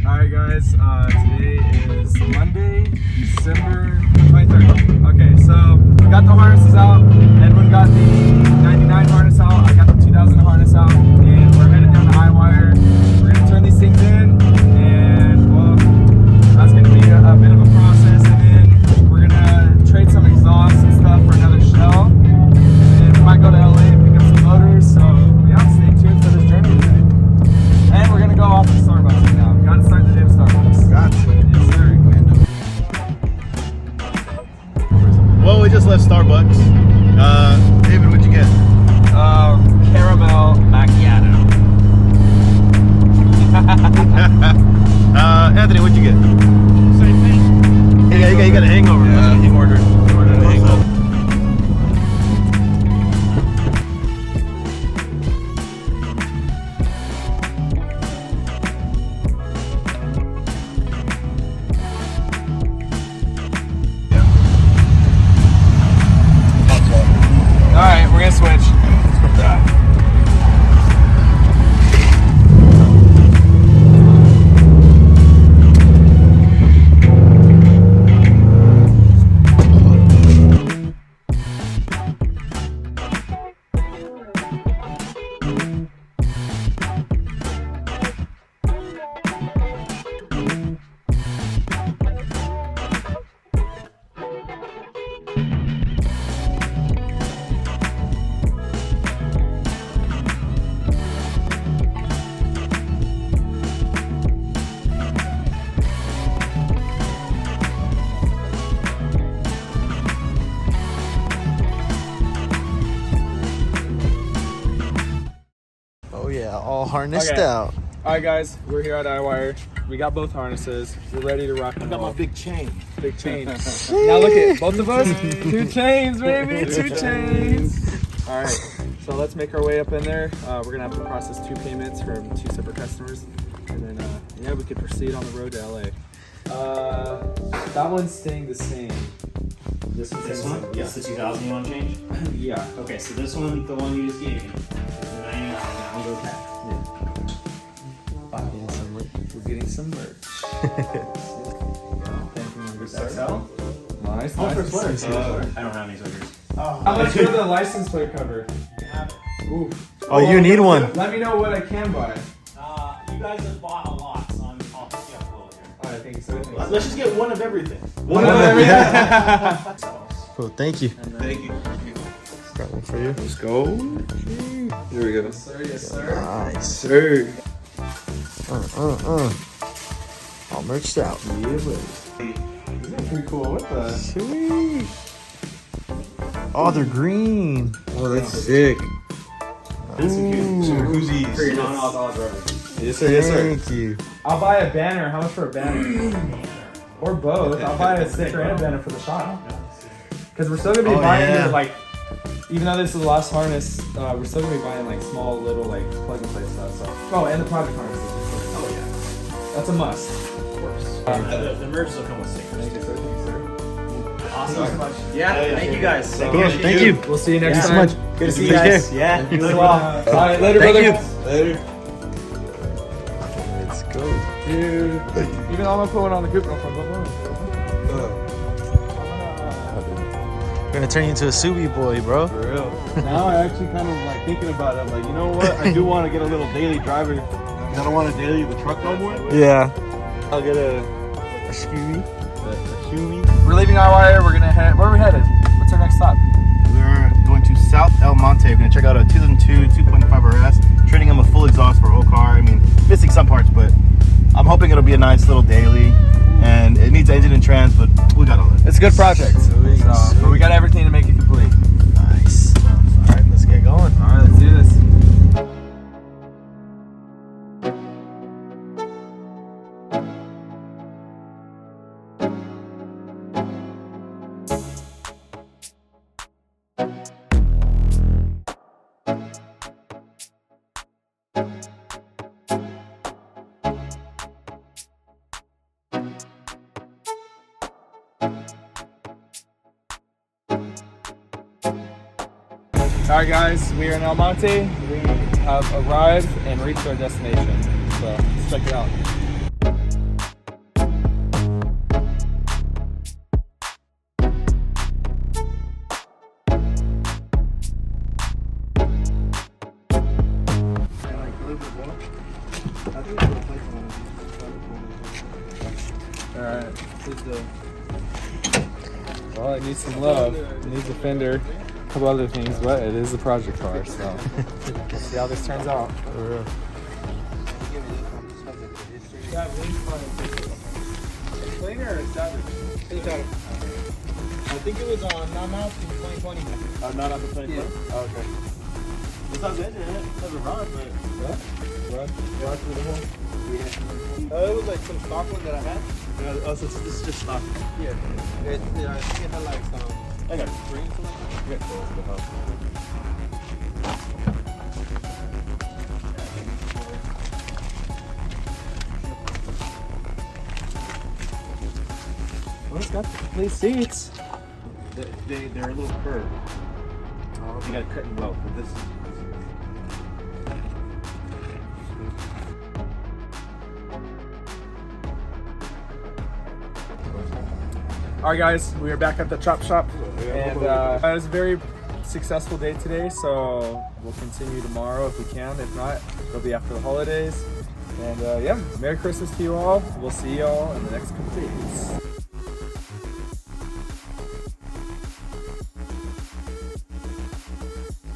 Alright guys, today is Monday, December 23rd. Okay, so we got the harnesses out. Edwin got the 99 harness out. I got the 2000 harness out. And we're headed down to IWIRE. We're going to turn these things in. And, well, that's going to be a bit of a process. And then we're going to trade some exhaust and stuff for another shell. And then we might go to LA and pick up some motors. So, yeah, stay tuned for this journey today. And we're going to go off to Starbucks right now. Got to start the day with Starbucks. Got to. Yes, sir. Well, we just left Starbucks. David, what'd you get? Caramel macchiato. Anthony, what'd you get? Same thing. You got a hangover. Yeah. He ordered a hangover. Alright, we're gonna switch. Oh yeah, all harnessed Okay. out. Alright guys, we're here at IWIRE. We got both harnesses. We're ready to rock and roll. big chain. Big chain. Now look at both of us. 2 chains, baby. 2 chains. Alright, so let's make our way up in there. We're gonna have to process 2 payments from 2 separate customers. And then yeah, we could proceed on the road to LA. That one's staying the same. This one's This staying one? the Yes, same. the 2000 you want to change? Yeah. Okay, so this one, the one you just gave me, is the 99. That one goes back. We're getting some merch. XL? Nice. Oh, for nice. sweaters. I don't have any sweaters. How much for the license plate cover? Ooh. Oh, you need one. Let me know what I can buy. You guys have bought a lot, so I'll pick you up a little here. I think so. Let's just get one of everything. One of everything. Cool, thank you. Thank you. Got one for you. Let's go. Here we go. Yes, sir. Yes, sir. Nice. Sir. All merched out. Yeah, buddy. This is pretty cool. What the? Sweet. Oh, they're green. Oh, that's sick. That's some Koozies. for your non-alcoholic beverage. Yes, sir. Yes, sir. Thank you. I'll buy a banner. How much for a banner? Or both. I'll buy a sticker and a banner for the shop. Because we're still gonna be buying yeah. like, even though this is the last harness, we're still gonna be buying like small little like plug and play stuff. So. Oh, and the project harnesses. Oh, yeah. That's a must. Of course. The merch will come with stickers. Thank you, sir. Thank you, sir. Awesome. Thank you so much. Yeah, thank you guys. Cool, thank you. We'll see you next Thanks so time. much. Good to see you Take guys. care. Yeah, You you as as well. well. All right, later, Thank brother. you. Later. Let's go. Dude. Even though I'm gonna put one on the group, no problem. Gonna turn you into a Subi boy, bro. For real. Now I actually kind of like thinking about it. I'm like, you know what? I do want to get a little daily driver. I don't want to daily the truck no more. Yeah. I'll get a Scooby. Shumi. We're leaving IWIRE. We're gonna head. Where are we headed? What's our next stop? We're going to South El Monte. We're gonna check out a 2002 2.5 RS. Trading him a full exhaust for a whole car. I mean, missing some parts, but I'm hoping it'll be a nice little daily. And it needs engine and trans, but we got all that. It's a good project. But we got everything to make it complete. Nice. All right, let's get going. All right, let's do this. Alright guys, we are in El Monte. We have arrived and reached our destination. So let's check it out. Alright. Well, it needs some love. It needs a fender, a couple other things, but it is a project car, so we'll see how this turns out. For real. Cleaner or savage? I think it was on not out in 2020. Not on the 2020? Yeah. Oh, okay. It's not engine in it. It has a rod, but. Rod through the hole? Yeah. It was like some stock one that I had. Oh, so this is just stock. Yeah. I think it had like some I got it. springs or something. Well, it's got the complete seats. They're a little curved. You gotta cut and weld, but this is. All right, guys, we are back at the chop shop, and it was a very successful day today. So we'll continue tomorrow if we can. If not, it'll be after the holidays. And yeah, Merry Christmas to you all. We'll see you all in the next couple days.